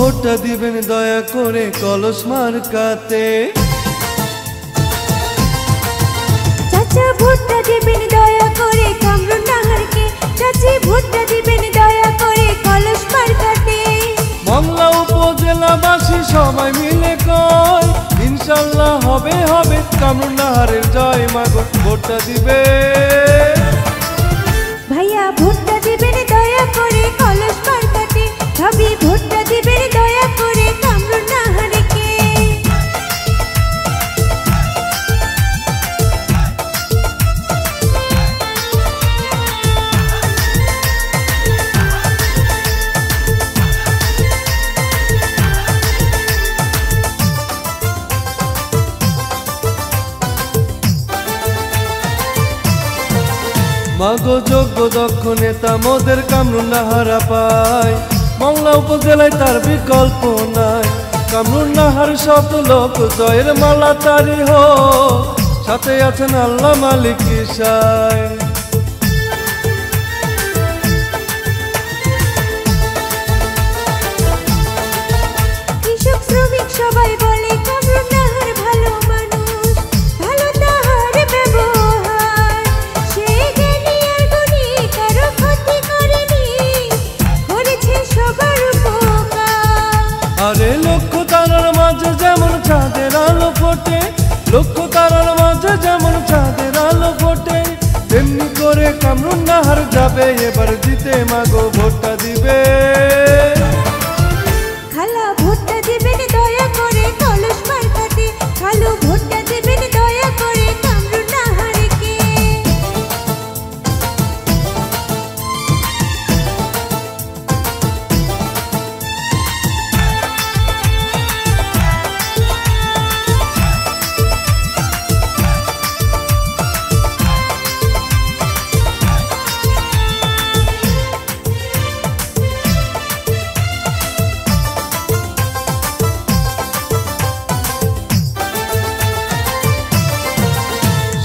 ভোটটা দিবেন দয়া করে কলস মার্কাতে। চাচা ভোটটা দিবেন দয়া করে কামরুন্নাহারকে, চাচি ভোটটা দিবেন দয়া করে কলস মার্কাতে। মংলা উপজেলাবাসী সবাই মিলে কয় ইনশাল্লাহ হবে হবে কামরুন্নাহারের জয়, মাগো ভোটটা দিবে। ভাইয়া ভোটটা দিবেন দয়া করে কলস মার্কাতে, ভাবি ভোটটা দিবেন দয়া করে কামরুন্নাহারকে। মাগো যোগ্য দক্ষ নেতা মোদের কামরুন্নাহারা পায়, মংলা উপজেলায় তার বিকল্প নাই। কামরুন্নাহার শত লোক জয়ের মালা তারি হোক, সাথে আছেন আল্লাহ মালিক ঈশায়। কৃষক শ্রমিক সবাই বলে কামরুন্নাহার ভালো মানুষ, ভালো তাহার ব্যবহার। সে জ্ঞানী আর গুণী, কারো ক্ষতি করেনি, করেছে সবার উপকার। আরে লক্ষ্য তারার মাঝে যেমন চাঁদের আলো ফোটে, লক্ষ্য তারার মাঝে যেমন চাঁদের আলো ফোটে, তেমনি করে কামরুন্নাহার যাবে এবার জিতে, মাগো ভোটটা দিবে। খালা ভোটটা দিবেন দয়া করে কলস মার্কাতে, খালু ভোটটা দিবেন দয়া করে কামরুন্নাহারকে।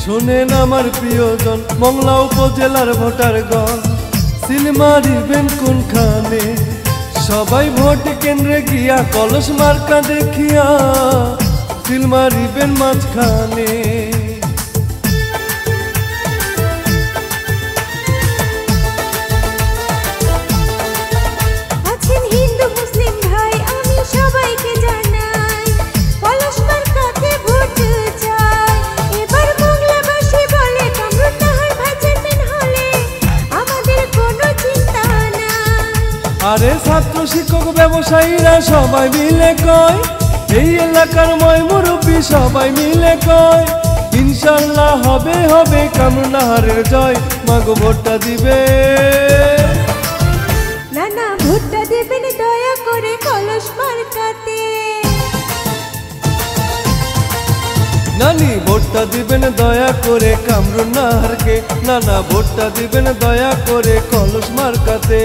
শোনেন আমার প্রিয়জন মংলা উপজেলার ভোটারগণ, সিল মারিবেন কোনখানে? সবাই ভোট কেন্দ্রে গিয়া কলস মার্কা দেখিয়া সিল মারিবেন মাঝখানে। আছেন হিন্দু মুসলিম ভাই, আমি সবাইকে জানাই কলস মার্কাতে ভোট চাই। এবার বাংলাবাসী বলে কামরুন্নাহার ভাই চেয়ারম্যান হলে আমাদের কোনো চিন্তা নাই। আরে ছাত্র শিক্ষক ব্যবসায়ীরা সবাই মিলে কয়, এই এলাকার ময় মুরব্বী সবাই মিলে কয় ইনশাল্লাহ হবে হবে কামরুন্নাহারের জয়, মাগো ভোটটা দিবে। নানা ভোটটা দিবেন দয়া করে কলস মার্কাতে। নানি ভোটটা দিবেন দয়া করে কামরুন্নাহারকে, নানা ভোটটা দিবেন দয়া করে কলস মার্কাতে।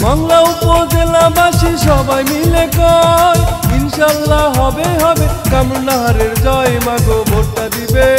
মংলা উপজেলাবাসী সবাই মিলে কয় ইনশাল্লাহ হবে হবে কামরুন্নাহারের জয়, মাগো ভোটটা দিবে।